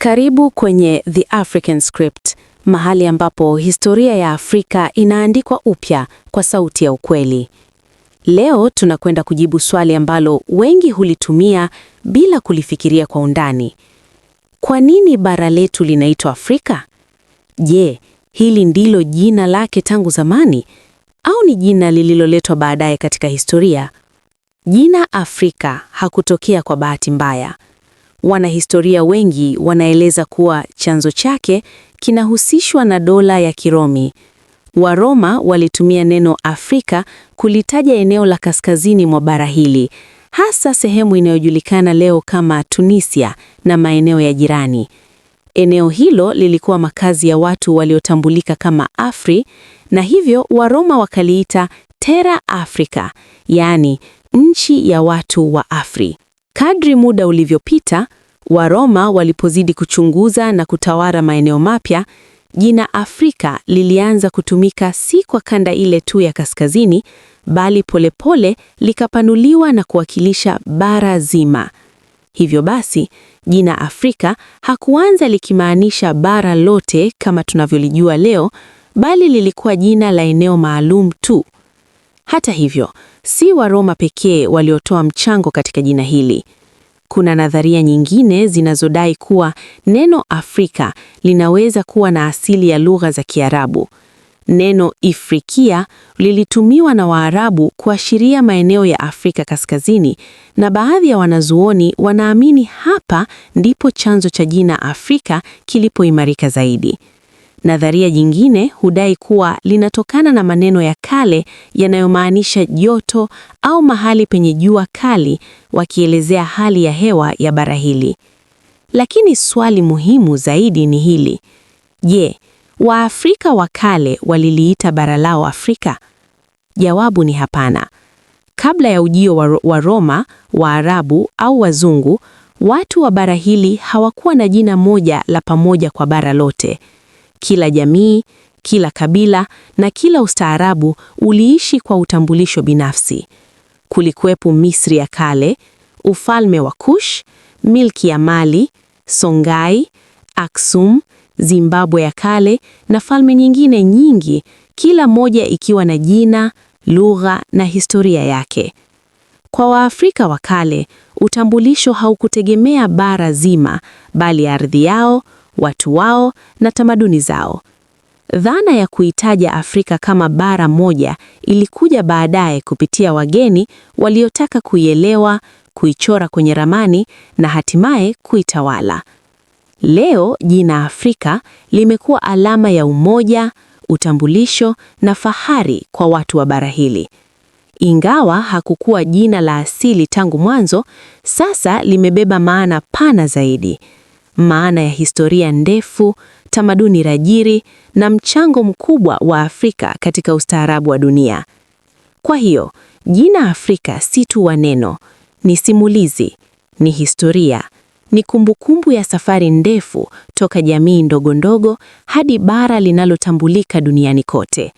Karibu kwenye The African Script, mahali ambapo historia ya Afrika inaandikwa upya kwa sauti ya ukweli. Leo tunakwenda kujibu swali ambalo wengi hulitumia bila kulifikiria kwa undani. Kwa nini bara letu linaitwa Afrika? Je, hili ndilo jina lake tangu zamani au ni jina lililoletwa baadaye katika historia? Jina Afrika hakutokea kwa bahati mbaya. Wanahistoria wengi wanaeleza kuwa chanzo chake kinahusishwa na dola ya Kirumi. Waroma walitumia neno Afrika kulitaja eneo la kaskazini mwa bara hili, hasa sehemu inayojulikana leo kama Tunisia na maeneo ya jirani. Eneo hilo lilikuwa makazi ya watu waliotambulika kama Afri, na hivyo Waroma wakaliita Terra Africa, yaani nchi ya watu wa Afri. Kadri muda ulivyopita, Waroma walipozidi kuchunguza na kutawala maeneo mapya, jina Afrika lilianza kutumika si kwa kanda ile tu ya kaskazini, bali polepole likapanuliwa na kuwakilisha bara zima. Hivyo basi, jina Afrika hakuanza likimaanisha bara lote kama tunavyolijua leo, bali lilikuwa jina la eneo maalum tu. Hata hivyo, si Waroma pekee waliotoa mchango katika jina hili. Kuna nadharia nyingine zinazodai kuwa neno Afrika linaweza kuwa na asili ya lugha za Kiarabu. Neno Ifrikia lilitumiwa na Waarabu kuashiria maeneo ya Afrika Kaskazini, na baadhi ya wanazuoni wanaamini hapa ndipo chanzo cha jina Afrika kilipoimarika zaidi. Nadharia nyingine hudai kuwa linatokana na maneno ya kale yanayomaanisha joto au mahali penye jua kali, wakielezea hali ya hewa ya bara hili. Lakini swali muhimu zaidi ni hili: je, Waafrika wa kale waliliita bara lao Afrika? Jawabu ni hapana. Kabla ya ujio wa Roma, Waarabu au Wazungu, watu wa bara hili hawakuwa na jina moja la pamoja kwa bara lote. Kila jamii, kila kabila na kila ustaarabu uliishi kwa utambulisho binafsi. Kulikuwepo Misri ya kale, ufalme wa Kush, milki ya Mali, Songhai, Aksum, Zimbabwe ya kale na falme nyingine nyingi, kila moja ikiwa na jina, lugha na historia yake. Kwa Waafrika wa kale, utambulisho haukutegemea bara zima, bali ardhi yao, watu wao na tamaduni zao. Dhana ya kuitaja Afrika kama bara moja ilikuja baadaye kupitia wageni waliotaka kuielewa, kuichora kwenye ramani na hatimaye kuitawala. Leo jina Afrika limekuwa alama ya umoja, utambulisho na fahari kwa watu wa bara hili. Ingawa hakukuwa jina la asili tangu mwanzo, sasa limebeba maana pana zaidi. Maana ya historia ndefu, tamaduni rajiri na mchango mkubwa wa Afrika katika ustaarabu wa dunia. Kwa hiyo, jina Afrika si tu wa neno, ni simulizi, ni historia, ni kumbukumbu ya safari ndefu toka jamii ndogo ndogo hadi bara linalotambulika duniani kote.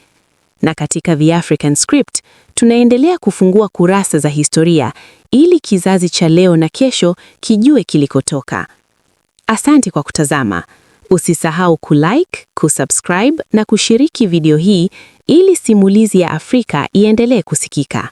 Na katika The African Script, tunaendelea kufungua kurasa za historia ili kizazi cha leo na kesho kijue kilikotoka. Asante kwa kutazama. Usisahau kulike, kusubscribe na kushiriki video hii ili simulizi ya Afrika iendelee kusikika.